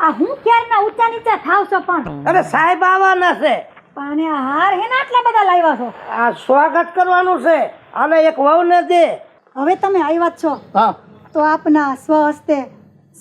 આ હું ક્યારના ઊંચા નીચા થાવ છો પણ અરે સાહેબ આવવાના છે. પાને આ હાર હે ને આટલા બધા લાવ્યા છો. આ સ્વાગત કરવાનું છે. આને એક વહુને દે. હવે તમે આવ્યા જ છો હા તો આપના સ્વહસ્તે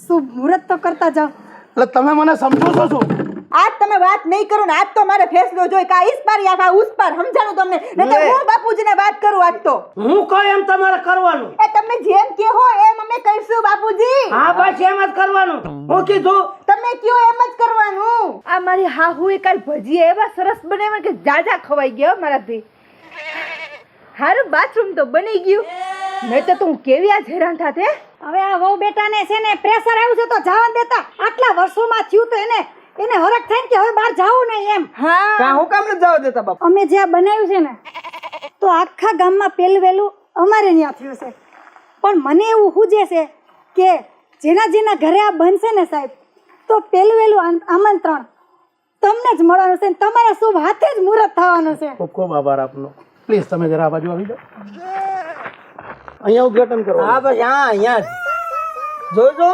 શુભ મુહૂર્ત તો કરતા જાઓ. એટલે તમે મને સમજો છો શું? આજ તમે વાત નહીં કરો ને આજ તો મારે ફેસલો જોઈ કા ઈસ પાર યા કા ઉસ પાર સમજાણું તમને નહીં તો હું બાપુજીને વાત કરું આજ તો. હું કહું એમ તમારે કરવાનું. એ તમે જેમ કહો એમ અમે કહીશું બાપુજી. હા બસ એમ જ કરવાનું. હું કીધું તમે કયો એમ જ કરવાનું. આ મારી હાહુ એ કાલ ભજીયા એવા સરસ બનાવ્યા કે જાજા ખવાઈ ગયા મારાથી. હારું બાથરૂમ તો બની ગયું. મેં તો તું કેવી આજ હેરાન થાતે. હવે આ વહુ બેટાને છે ને પ્રેશર આવ્યું છે તો જવા દેતા. આટલા વર્ષોમાં થયું તો એને હરખ થાય કે હવે બહાર જાવું નહીં એમ. હા કા હું કામ ન જવા દેતા બાપા? અમે જે બનાવ્યું છે ને તો આખા ગામમાં પહેલું વહેલું અમારે ત્યાં થયું છે. પણ મને એવું સૂજે છે કે જેના ઘરે આ બનશે ને સાહેબ તો પહેલું વહેલું આમંત્રણ તમને જ મળવાનું છે. તમારા શુભ હાથે જ મુહૂર્ત થવાનું છે. ખૂબ ખૂબ આભાર આપનો. પ્લીઝ તમે જરા આ બાજુ આવી જાઓ. અહીંયા ઉદ્ઘાટન કરો. હા બસ હા અહીંયા જોજો.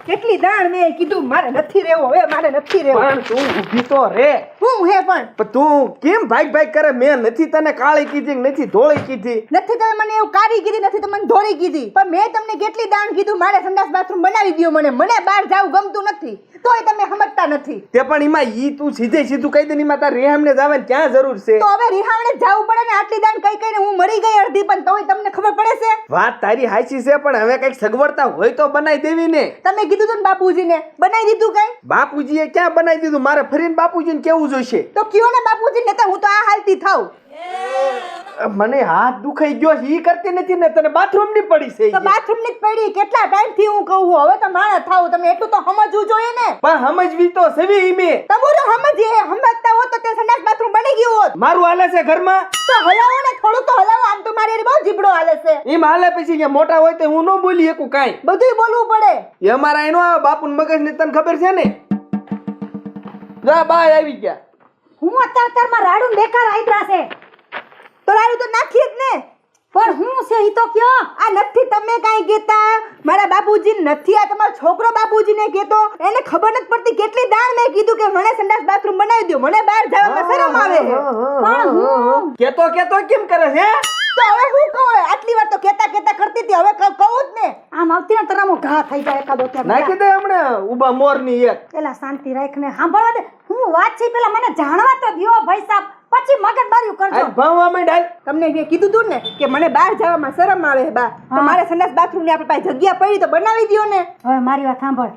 કેટલી દાણ મેં કીધું મારે નથી રહેવું હવે મારે નથી રહેવું. પણ તું ઊભી તો રે. હું હે પણ તું કેમ ભાગ કરે? મેં નથી તને કાળી કીધી કે નથી ધોળી કીધી? નથી તમે મને એવું કાઢી કીધી નથી તો મને ધોળી કીધી. પણ મેં તમને કેટલી દાણ કીધું મારે સંડાસ બાથરૂમ બનાવી દ્યો. મને બહાર જાવું ગમતું નથી તોય તમે સમજતા નથી. તે પણ એમાં ઈ તું સીધે સીધું કહી દે ને એમાં તાર રેહામને જવાની ક્યાં જરૂર છે? તો હવે રિહામણે જવું પડે ને. આટલી દાણ કઈ કઈને હું મરી ગઈ અડધી પણ તોય તમને ખબર પડે છે. વાત તારી હાચી છે પણ હવે કઈક સગવડતા હોય તો બનાવી દેવી ને. તમે કીધું તું ને બાપુજીને બનાવી દીધું કઈ? બાપુજીએ ક્યાં બનાવી દીધું? મારે ફરીને બાપુજીને કેવું જોઈશે? તો કયો ને બાપુજીને તો હું તો આ હાલતી થાઉં. મને હાથ દુખાઈ ગયો છે ઈ કરતી નથી ને તને બાથરૂમ ની પડી છે. તો બાથરૂમ ની જ પડી કેટલા ટાઈમ થી હું કહું હવે તો મારા થાવ તમે એટલું તો સમજવું જોઈએ ને. પણ સમજવી તો સેવી ઈમે. તમારું સમજતા હો તો તે સંડાસ બાથરૂમ બની ગયું હોત. મારું હાલે છે ઘરમાં તો હલાવો ને થોડું તો હલાવો. આમ તો મારી બહુ જીબડો હાલે છે. એમ હાલે પછી કે મોટા હોય તો હું ન બોલી શકું કાંઈ. બધુંય બોલવું પડે. એ અમારા એનો બાપુ મગજ ને તને ખબર છે ને. જા બાય આવી ગયા. હું અત્યારમાં રાડું બેકાર આઈદ્રા છે. તો રાડું તો નાખીએ જ ને. પણ હું છે ઈ તો કયો. આ નથી તમે કાંઈ કહેતા. મારા બાપુજી નથી આ તમારો છોકરો બાપુજીને કહેતો. એને ખબર નથી પડતી કેટલી દાણ મેં કીધું કે મને સંડાસ બાથરૂમ બનાવી દો. મને બહાર જવામાં શરમ આવે છે. પણ હું કેતો કેમ કરે છે? તો હવે હું કહું? આટલી વાર તો કહેતા કરતી હતી હવે કહું જ ને. આમ આવતી ને તરામો ઘા થઈ જાય એકાદો ત્યાં. નાખી દે હમણાં ઉભા મોર ની એક. પેલા શાંતિ રાખને સાંભળવા દે. હું વાત છે પેલા મને જાણવા તો દ્યો ભાઈ સાહેબ. પછી મગજ બાર્યું કરજો. આ ભાવવા માંડ. તમને મેં કીધું તું ને કે મને બહાર જવામાં શરમ આવે બા. તો મારે સંડાસ બાથરૂમ ની આપણી પાસે જગ્યા પડી તો બનાવી દ્યો ને. હવે મારી વાત સાંભળ.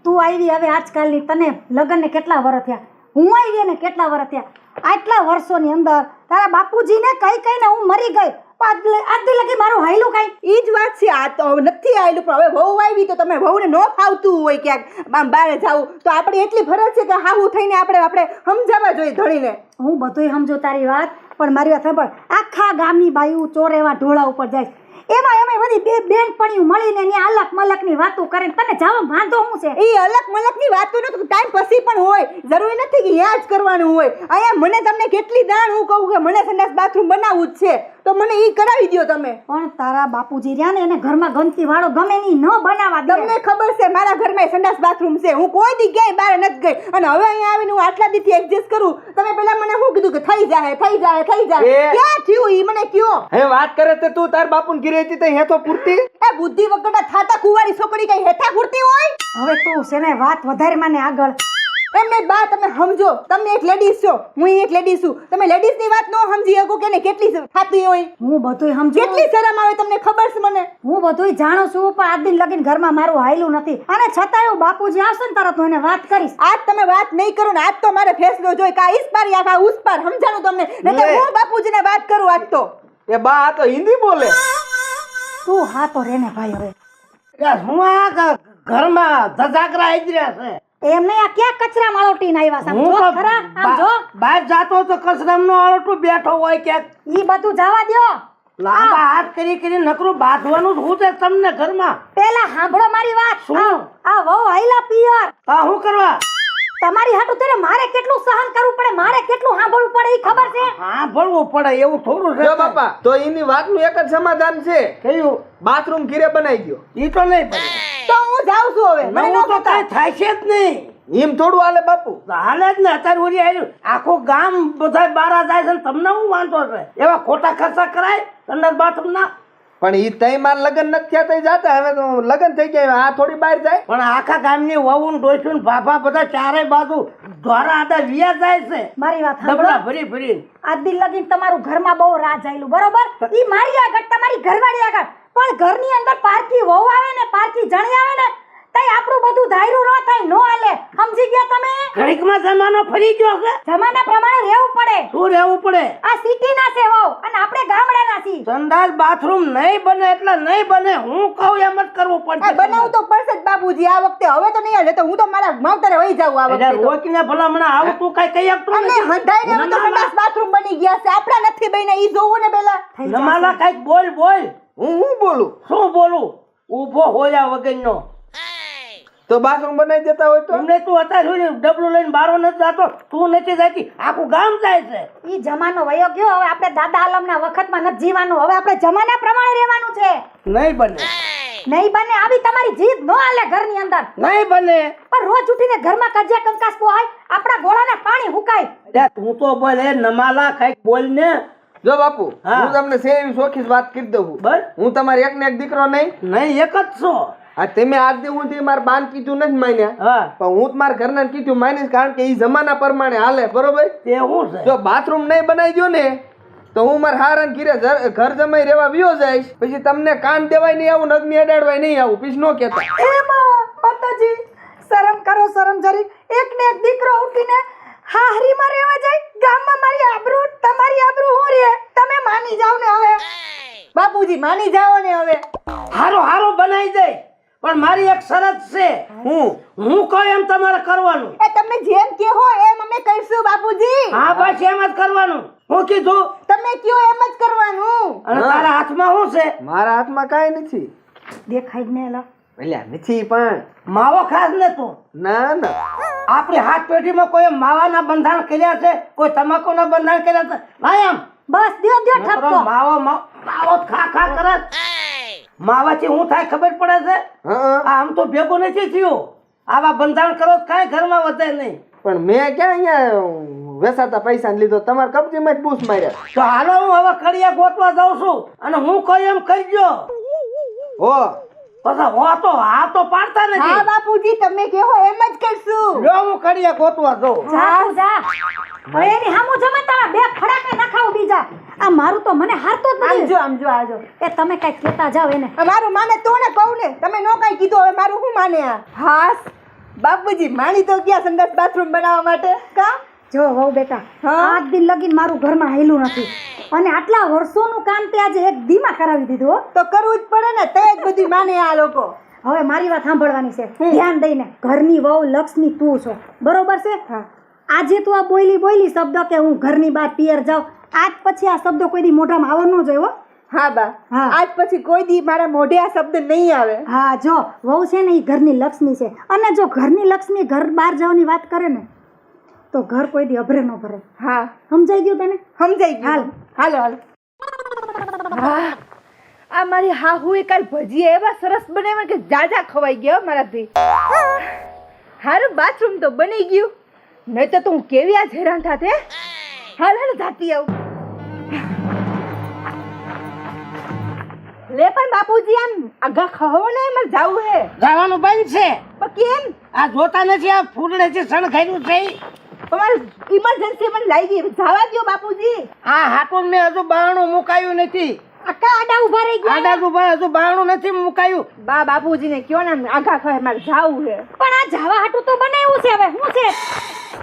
તું આવી હવે આજકાલની તને લગ્ન ને કેટલા વર્ષ થયા? હું આવી ને કેટલા વર્ષ થયા? આટલા વર્ષોની અંદર તારા બાપુજીને કઈ હું મરી ગઈ. આજ લગી મારું હાયલું કઈ ઈ જ વાત છે. આ તો નથી આવેલું પણ હવે વહુ આવી તો તમે વહુને ન ફાવતું હોય ક્યાંક આમ બહાર જાવું તો આપણે એટલી ફરજ છે કે હાહુ થઈને આપણે સમજાવવા જોઈએ ધણીને. હું બધુંય સમજો તારી વાત પણ મારી વાત સાંભળ. આખા ગામની બાયું ચોર એવા ઢોળા ઉપર જાય. એમાં બધી બે બેનપણીઓ મળીને એની અલગ મલકની વાતો કરે. તને જવામાં વાંધો શું છે? ઈ અલગ મલકની વાતો નો ટાઈમ પછી પણ હોય. જરૂરી નથી કે યા જ કરવાનું હોય. અહીંયા મને તમને કેટલી દાણ હું કહું કે મને સંડાસ બાથરૂમ બનાવવું જ છે તો મને ઈ કરાવી દ્યો તમે. પણ તારા બાપુજી રહ્યા ને એને ઘરમાં ગંદકી વાળો ગમે ની ન બનાવવા દે. તમને ખબર છે મારા ઘરમાં સંડાસ બાથરૂમ છે. હું કોઈ દી ક્યાંય બહાર નથી ગઈ અને હવે અહીંયા આવીને હું આટલા દીથી એડજસ્ટ કરું. તમે પેલા મને શું કીધું કે થઈ જાય ક્યાં થયું ઈ મને કયો? હે વાત કરે તે તું તાર બાપુને ઘરે હતી તો હે તો પૂરતી. એ બુદ્ધિ વગરના થાતા કુંવારી છોકરી કઈ હેઠા પૂરતી હોય? હવે તું છે ને વાત વધારે માને આગળ. એમને બા તમે સમજો. તમે એક લેડીઝ છો હું એક લેડીઝ છું. તમે લેડીઝ ની વાત ન સમજી શકો કે કેટલી થાતી હોય. હું બધુંય સમજુ. કેટલી શરમ આવે તમને ખબર છે મને. હું બધુંય જાણું છું પણ આજ દિન લગીને ઘરમાં મારું હાયલું નથી. અને છતાં એવું બાપુજી આવશે ને તરત હું એને વાત કરીશ. આજ તમે વાત નહીં કરો ને આજ તો મારે ફેસલો જોઈ કા ઈસ પાર યા કા ઉસ પાર સમજાણું તમને. નહીં તો હું બાપુજીને વાત કરું આજ તો. એ બા આ તો હિન્દી બોલે. તું હા તો રે ને ભાઈ. હવે હું આ ઘરમાં ધજાગરા આઈદ્રા છે. એમ નહીં આ ક્યાં કચરા માળોટીને આવ્યા છે? આમ જો ખરા આમ જો. બહાર જાતો તો કચરામનો આળોટું બેઠો હોય ક્યાંક. ઈ બધું જવા દ્યો. લાંબા હાથ કરી નકરું બાંધવાનું શું છે તમને ઘરમાં? પેલા સાંભળો મારી વાત. શું? આ વહુ હાઈલા પિયર. હા શું કરવા? તમારી હાટુ ત્યારે મારે કેટલું સહન કરવું પડે, મારે કેટલું સાંભળવું પડે એ ખબર છે? હા ભણવું પડે એવું થોડું છે. જો બાપા તો એની વાતનું એક જ સમાધાન છે, કયું? બાથરૂમ ઘીરે બનાવી દો. ઈ તો નહીં બને. તો હું જાઉં છું હવે, મને ન નવું તો કહેતા. કાંઈ થાય છે જ નહીં. એમ થોડું હાલે બાપુ. હાલે જ ને, અત્યારે ઓરી આવ્યું આખું ગામ બધા બારા જાય છે ને તમને શું વાંધો છે? એવા ખોટા ખર્ચા કરાય સંડાસ બાથરૂમ ના. પણ ઈ તઈ માર લગન નથી થયા તઈ જાતા, હવે તો લગન થઈ ગયા, આ થોડી બહાર જાય. પણ આખા ગામની વહુ ને ડોશી ને ભાભા બધા ચારેય બાજુ દ્વારા આડા વિયા જાય છે મારી વાત ડબલા સાંભળો. ભરી ભરી. આજ દી લગીન તમારું ઘરમાં બહુ રાજ આયલું, બરોબર? ઈ મારી આગળ, તમારી ઘરવાળી આગળ, પણ ઘરની અંદર પારકી વહુ આવે ને, પારકી જણી આવે ને, તઈ આપણું બધું ધાયરું ન થાય, નો હાલે. સમજી ગયા તમે? ઘડીકમાં જમાનો ફરી ગયો છે. જમાના પ્રમાણે રહેવું પડે. શું રહેવું પડે? આ સિટીના છે વહુ અને આપણે ગામડાના છીએ. સંડાસ બાથરૂમ નહીં બને એટલે નહીં બને. હું કહું એમ જ કરવું આ પડશે. બનાવું તો પડશે જ બાપુજી આ વખતે. હવે તો નહીં હાલે, તો હું તો મારા માવતરે વહી જાઉં આ એટલે વખતે તો. રોકીને ભલા હમણાં આવું તું કઈ કહી શકતો અને નથી. હંધાઈને હવે તો સંડાસ બાથરૂમ બની ગયા છે, આપણા નથી બન્યા, ઈ જોવો ને પેલા. નમાલા કઈક બોલ બોલ. હું બોલું શું બોલું? ઊભો હોયા વગરનો. તો બાથરૂમ બનાવી દેતા હોય તો? તમને તું અત્યારે સુધી ડબલું લઈને બારો નથી જાતો, તું નથી જાતી, આખું ગામ જાય છે. ઈ જમાનો વયો ગયો, હવે આપણે દાદા આલમના વખતમાં નથી જીવાનું, હવે આપણે જમાના પ્રમાણે રહેવાનું છે. નહીં બને. નહીં બને, આવી તમારી જીદ નો હાલે ઘરની અંદર. નહીં બને. પણ રોજ ઉઠીને ઘરમાં કજિયા કંકાસ પોહાય, આપણા ગોળાને પાણી હુકાય. અરે તું તો બોલ, એ નમાલા કઈક બોલ ને. જો બાપુ હા. હું તમને સેવી સોખી જ વાત કરી દઉં. બસ હું તમારે એક ને એક દીકરો નહીં. નહીં, એક જ છો. આ તમે આજ દી હું મારા બાન કીધું નથી માન્યા, હા પણ હું જ મારા ઘરના કીધું માનીશ, કારણ કે ઈ જમાના પ્રમાણે હાલે, બરોબર? તે શું છે? જો બાથરૂમ નહીં બનાવી દો ને તો હું મારા હારણ ઘીરે ઘર જમાઈ રહેવા વિયો જઈશ, પછી તમને કાન દેવાય નહીં આવું, નગની અડાડવાય નહીં આવું, પછી નો કહેતા. એમાં માતાજી શરમ કરો, શરમ જરી. એક ને એક દીકરો ઉઠીને હાહરીમાં રહેવા જાય, ગામમાં મારી આબરૂ, તમારી આબરૂ હું રે? તમે માની જાવ ને હવે. બાપુજી માની જાઓ ને હવે. હારો હારો બનાવી દે, પણ મારી એક શરત છે. હું કહું એમ તમારે કરવાનું. એ તમે જેમ કહો એમ અમે કરીશું બાપુજી. હા બસ એમ જ કરવાનું. હું કીધું? તમે કયો એમ જ કરવાનું. અને તારા હાથમાં શું છે? મારા હાથમાં કાંઈ નથી. દેખાય જ ને એલા. અલ્યા નથી પણ. માવો ખાસ ને તું? ના ના, આપણી હાથ પેઢીમાં કોઈ માવાના બંધાણ કર્યા છે, કોઈ તમાકુના બંધાણ કર્યા છે? લાય આમ. બસ દ્યો દ્યો ઠપકો. માવો માવો ખા ખા કરે. માવાથી હું થાય ખબર પડે છે? હા આમ તો ભેગું નથી થયું. આવા બંધાણ કરો તો કાંઈ ઘરમાં વધે નહીં. પણ મેં ક્યાં અહીંયા વેસાતા પૈસા લીધો, તમારા કબજીમાં જ બૂસ માર્યા. તો હાલો હું હવે કડિયા ગોતવા જાઉં છું, અને હું કહું એમ કહી દો. હો પછી હો તો હા તો પાડતા હા નથી. બાપુજી તમે કહો એમ જ કરશું. જો હું કડિયા ગોતવા જાઉં. જા તું જા. હવે એની હામું જમે તારા બે ફડાકે નખાવ બીજા. આ મારું તો મને હારતો જ નથી. આમજો આજો. એ તમે કઈ કહેતા જાવ એને. મારું માને તો ને કહું ને, તમે નો કઈ કીધું, હવે મારું શું માને આ? હાસ બાપુજી માની તો ગયા સંડાસ બાથરૂમ બનાવવા માટે. કા જો વહુ બેટા, હા? આજ દિન લગીન મારું ઘરમાં હેલું નથી, અને આટલા વર્ષોનું કામ તે આજે એક દીમાં કરાવી દીધું હો. તો કરવું જ પડે ને, તે જ બધી માને આ લોકો. હવે મારી વાત સાંભળવાની છે, ધ્યાન દઈને. ઘરની વહુ લક્ષ્મી તું છો, બરોબર છે? આજે તું આ બોલી શબ્દ કે હું ઘરની બહાર પિયર જાઉં, આજ પછી આ શબ્દ કોઈ દી મોઢામાં આવવાનો ન જોયો. હા બા, હા. આજ પછી કોઈ દી મારા મોઢે આ શબ્દ નહીં આવે. હા જો વહુ છે ને એ ઘરની લક્ષ્મી છે, અને જો ઘરની લક્ષ્મી ઘર બહાર જવાની વાત કરે ને તો ઘર કોઈ દી અભરે ન ભરે. હા સમજાઈ ગયું તને? સમજાઈ ગયું. હાલો હાલો. આ મારી હાહુએ કાલ ભજીયા એવા સરસ બનાવ્યા કે જાજા ખવાઈ ગયા હો મારાથી. હારું બાથરૂમ તો બની ગયું, નહીં તો તું કેવી આ હેરાન થાતે. હાલ હાલ જાતી આવું. લે પણ બાપુજી આમ આગા ખાઓ ને, મારે જાવું હે. જવાનું બંધ છે. પણ કેમ? આ જોતા નથી આ ફૂલડે જે સણ ખાઈ છે? તમારે ઇમરજન્સી મને લાગી ગઈ, જવા દો બાપુજી. આ હાટું મેં હજુ બારણું મુકાયું નથી. આકા આડા ઉભા રહી ગયા. આડા ઉભા હજુ બારણું નથી મુકાયું. બાપુજીને કયો ને આગા ખાય, મારે જાવું હે. પણ આ જાવા હાટું તો બનાવ્યું છે. હવે શું છે?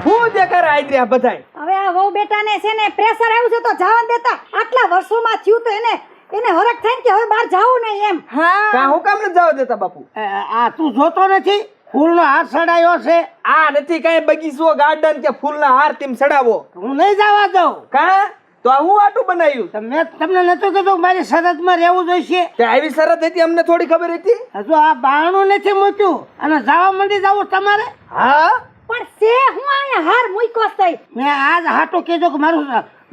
હું દેખાર આઈ રહ્યા બધાય. હવે આ વહુ બેટાને છે ને પ્રેશર આવ્યું છે તો જવા દેતા. આટલા વર્ષોમાં થયું તો એને હરખ થાય ને કે હવે બહાર જાવું નહીં એમ. હા કા હું કામ નથી જવા દેતા બાપુ? આ તું જોતો નથી? ફૂલનો હાર સડાયો છે. આ નથી કઈ બગીચો, ગાર્ડન કે ફૂલના હાર તેમ સડાવો. હું નહીં જવા દઉં. કા તો આ હું આટું બનાવ્યું? મેં તમને નતું કીધું મારી શરતમાં રહેવું જોઈશે? તે આવી શરત હતી, અમને થોડી ખબર હતી? હજુ આ બારણું નથી મૂક્યું અને જવા માંડી જવું તમારે? હા પણ છે હું અહીંયા હાર મૂક્યો થઈ. મેં આજ હાટો કહેજો કે મારું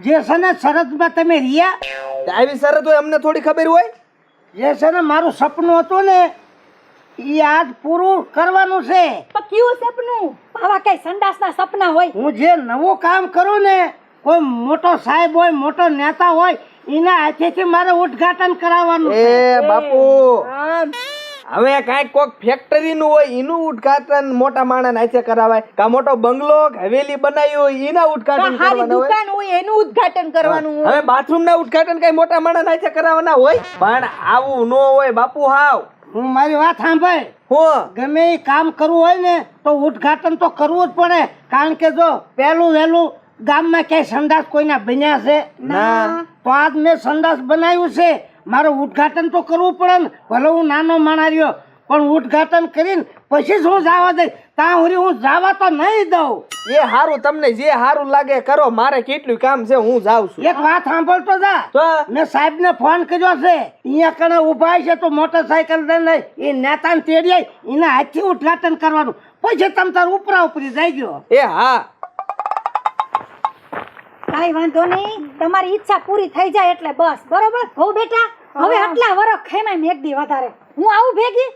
જે છે ને શરતમાં તમે રહ્યા, આવી શરત હોય અમને થોડી ખબર હોય? જે છે ને મારું સપનું હતું ને એ આજ પૂરું કરવાનું છે. પણ કયું સપનું? આવા કઈ સંડાસના સપના હોય? હું જે નવું કામ કરું ને, કોઈ મોટો સાહેબ હોય, મોટો નેતા હોય, એના હાથેથી મારે ઉદ્ઘાટન કરાવવાનું છે. એ બાપુ આમ હવે કાંઈક કોક ફેક્ટરી નું હોય એનું ઉદ્ઘાટન મોટા માણસ હાથે કરાવાય, કા મોટો બંગલો હવેલી બનાવી હોય એના ઉદ્ઘાટન હારી કરવાના હોય. દુકાન હોય એનું ઉદ્ઘાટન કરવાનું હોય. હવે બાથરૂમ ના ઉદ્ઘાટન કઈ મોટા માણસ હાથે કરાવવાના હોય? પણ આવું નો હોય બાપુ. હાવ હું મારી વાત સાંભળ, હું ગમે એ કામ કરવું હોય ને તો ઉદ્ઘાટન તો કરવું જ પડે. કારણ કે જો પહેલું વહેલું ગામમાં ક્યાંય સંડાસ કોઈના બન્યા છે ના. તો આજ મેં સંડાસ બનાવ્યું છે, મારે ઉદ્ઘાટન તો કરવું પડે ને. ભલે હું નાનો માણા રહ્યો પણ ઉદ્ઘાટન કરીને પછી જ હું જવા દઈ. ત્યાં સુધી હું જવા તો નહીં દઉં. એ હારું, તમને જે હારું લાગે કરો. મારે કેટલું કામ છે, હું જાઉં છું. એક વાત સાંભળતો જા, તો મેં સાહેબ ને ફોન કર્યો છે, અહીંયા કણે ઉભા છે તો મોટરસાયકલ લઈને એ નેતાને તેડી આવી, એના હાથથી ઉદ્ઘાટન કરવાનું. પછી તમ તાર ઉપરા ઉપરી જઈ ગયો. એ હા, કાઈ વાંધો નહીં, તમારી ઈચ્છા પૂરી થઈ જાય એટલે બસ. બરોબર હો બેટા? હવે આટલા વરસ ખેમાય મેં એક દી વધારે હું આવું ભેગી.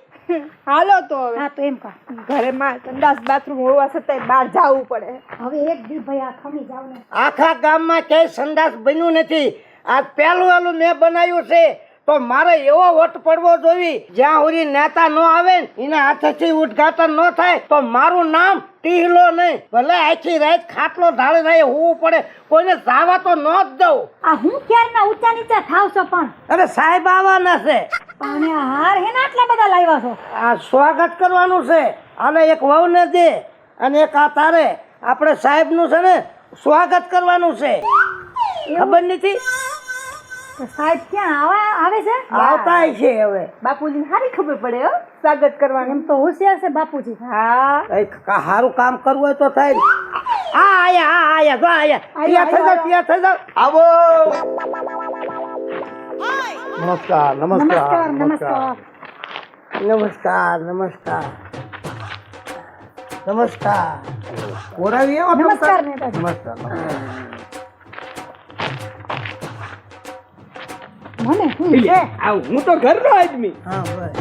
હાલો તો હવે હા તો એમ કર, ઘરેમાં સંડાસ બાથરૂમ હોવા છતાંય બહાર જવું પડે. હવે એક દી ભાઈ આ ખમી જાવ ને. આખા ગામમાં ક્યાંય સંડાસ બન્યું નથી. આ પહેલું વહેલું મેં બનાવ્યું છે તો મારે એવો વટ પડવો જોઈએ જ્યાં સુધી નેતા ન આવે ને એના હાથેથી ઉદ્ઘાટન ન થાય તો મારું નામ ટીહલો નહીં. ભલે આખી રાત ખાટલો ઢાળી રહે હોવું પડે, કોઈને જાવા તો ન જ દઉં. આ હું ક્યારના ઊંચા નીચા થાવ છો પણ અરે સાહેબ આવવાના છે, અને આ હાર હે ને આટલા બધા લાવ્યા છો. આ સ્વાગત કરવાનું છે. આને એક વહુને દે અને એક આ તારે. આપણે સાહેબનું છે ને સ્વાગત કરવાનું છે. ખબર નથી? તો સાહેબ ક્યાં આવે છે? આવતા છે હવે. બાપુજીને સારી ખબર પડે હો સ્વાગત કરવાનું. એમ તો હોશિયાર છે બાપુજી. હા કઈક સારું કામ કરવું હોય તો થાય. હા આયા જો આયા. ત્યાં થઈ જાવ. આવો. નમસ્કાર નમસ્કાર નમસ્કાર. નમસ્કાર નમસ્કાર નમસ્કાર. ઓરાવી આવો. નમસ્કાર નેતાજી. નમસ્કાર. મને શું છે? હું તો ઘરનો આદમી. હા ભાઈ.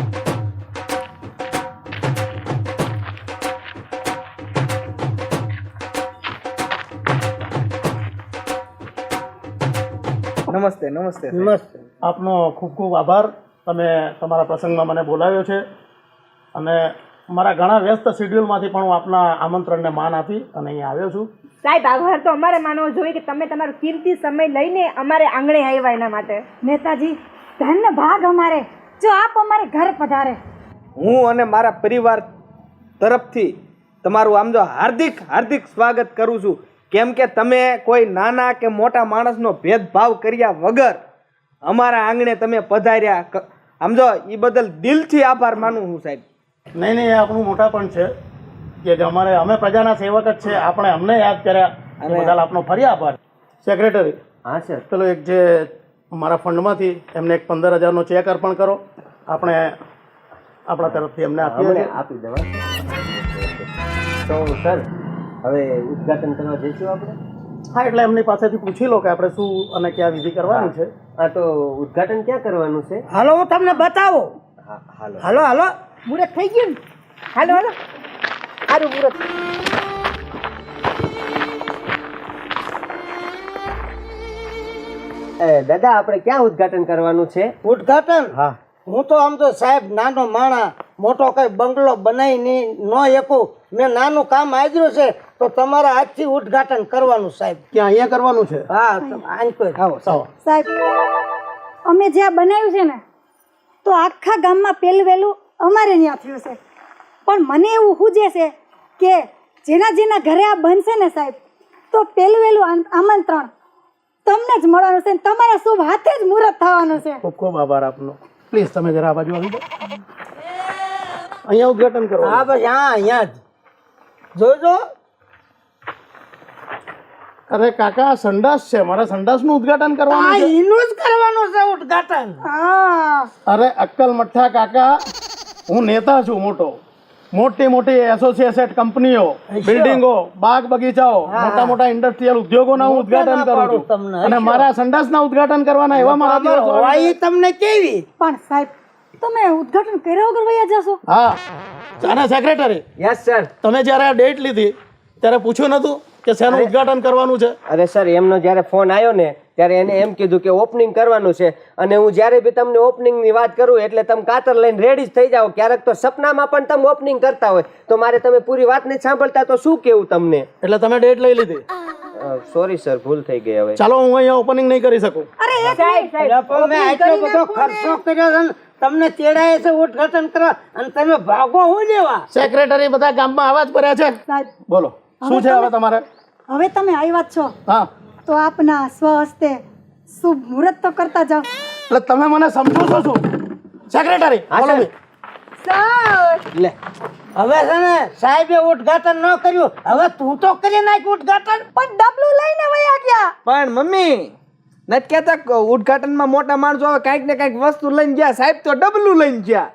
નમસ્તે નમસ્તે. નમસ્તે. આપનો ખૂબ ખૂબ આભાર. તમે તમારા પ્રસંગમાં મને બોલાવ્યો છે અને મારા ઘણા વ્યસ્ત શેડ્યુલમાંથી પણ હું આપના આમંત્રણને માન આપી અને અહીંયા આવ્યો છું. સાહેબ આભાર તો અમારે માનવો જોઈએ કે તમે તમારો કિંમતી સમય લઈને અમારે આંગણે આવ્યા એના માટે. નેતાજી ધન્ય ભાગ અમારે જો આપ અમારે ઘર પધારે. હું અને મારા પરિવાર તરફથી તમારું આમ જો હાર્દિક હાર્દિક સ્વાગત કરું છું. કેમ કે તમે કોઈ નાના કે મોટા માણસનો ભેદભાવ કર્યા વગર અમારા આંગણે તમે પધાર્યા. આમ જો એ બદલ દિલથી આભાર માનું હું સાહેબ. નહીં એ આપણું મોટા પણ છે કે જે અમે પ્રજાના સેવક જ છે. આપણે અમને યાદ કર્યા એ બદલ આપનો ફરી આભાર. સેક્રેટરી, હા સર. પેલો એક જે મારા ફંડમાંથી એમને એક 15,000નો ચેક અર્પણ કરો. આપણે આપણા તરફથી એમને આપીએ છીએ. આપી દેવા. તો સર હવે ઉદ્ઘાટન કરવા જઈશું આપણે. હા, એટલે એમની પાસેથી પૂછી લો કે આપણે શું અને ક્યાં વિધિ કરવાની છે. હા, તો ઉદ્ઘાટન ક્યાં કરવાનું છે? હાલો હું તમને બતાવું. હાલો હાલો હાલો. મુહૂર્ત થઈ ગયું ને? હાલો હાલો સારું મુહૂર્ત. દાદા આપણે ક્યાં ઉદ્ઘાટન કરવાનું છે? ઉદ્ઘાટન? હા. હું તો આમ તો સાહેબ નાનો માણા, મોટો કઈ બંગલો બનાવી ન એકું. મેં નાનું કામ આદર્યું છે તો તમારા હાથથી ઉદ્ઘાટન કરવાનું સાહેબ. ક્યાં અહીંયા કરવાનું છે? હા, આની કોઈ આવો આવો. સાહેબ અમે જ્યાં બનાવ્યું છે ને તો આખા ગામમાં પહેલું વહેલું અમારે ત્યાં થયું છે. પણ મને એવું સૂઝે છે કે જેના જેના ઘરે આ બનશે ને સાહેબ તો પહેલું વહેલું આમંત્રણ તમને જ મળવાનું છે. તમારા શુભ હાથે જ મુહૂર્ત થવાનું છે. ખૂબ ખૂબ આભાર આપનો. પ્લીઝ તમે જરા આ બાજુ આવી જાઓ. અહીંયા ઉદ્ઘાટન કરો. હા બસ અહીંયા જ જોજો. અરે કાકા, સંડાસ છે, મારા સંડાસનું ઉદ્ઘાટન કરવાનું છે. એનું જ કરવાનું છે ઉદ્ઘાટન. હા અરે અક્કલ મઠ્ઠા કાકા, હું નેતા છું મોટો મોટી મોટી એસોસિએટેડ કંપનીઓ, બિલ્ડિંગો, બાગ બગીચાઓ, મોટા મોટા ઇન્ડસ્ટ્રીયલ ઉદ્યોગોના હું ઉદ્ઘાટન કરું છું તમને. અને મારા સંડાસના ઉદ્ઘાટન કરવાના એવા મારા દિવસો આવે હોય છે. ઈ તમને કેવી પણ સાહેબ તમે ઉદ્ઘાટન કર્યા વગર વયા જશો? હા, અને સેક્રેટરી, યસ સર. તમે જ્યારે આ ડેટ લીધી ત્યારે પૂછ્યું નતું કે શેનું ઉદ્ઘાટન કરવાનું છે? અરે સર, એમનો જ્યારે ફોન આવ્યો ને ત્યારે એને એમ કીધું કે ઓપનિંગ કરવાનું છે, અને હું જ્યારે બી તમને ઓપનિંગની વાત કરું એટલે તમે કાતર લઈને રેડી જ થઈ જાઓ. ક્યારેક તો સપનામાં પણ તમે ઓપનિંગ કરતા હોય તો મારે તમે પૂરી વાત નહીં સાંભળતા તો શું કેવું તમને? એટલે તમે ડેટ લઈ લીધી. સોરી સર, ભૂલ થઈ ગઈ. હવે ચાલો, હું અહીંયા ઓપનિંગ નહીં કરી શકું. અરે એક એટલે પણ મેં આટલો બધો ખર્ચો કર્યો છે ને, તમને તેડાય છે ઉદ્ઘાટન કરવા અને તમે ભાગો હું લેવા? સેક્રેટરી બધા ગામમાં આવા જ ભર્યા છે. સાહેબ બોલો, શું છે હવે તમારે? હવે તમે આવ્યા જ છો હા, તો આપના સ્વહસ્તે શુભ મુહૂર્ત તો કરતા જાઓ. એટલે તમે મને સમજો છો શું? સેક્રેટરી, બોલો બી. લે, હવે છે ને સાહેબે ઉદ્ઘાટન ન કર્યું, હવે તું તો કરી નાખ ઉદ્ઘાટન. પણ ડબલું લઈને વયા ગયા. પણ મમ્મી નથી કહેતા ઉદઘાટનમાં મોટા માણસો આવે કાંઈક ને કાંઈક વસ્તુ લઈને ગયા, સાહેબ તો ડબલું લઈને ગયા.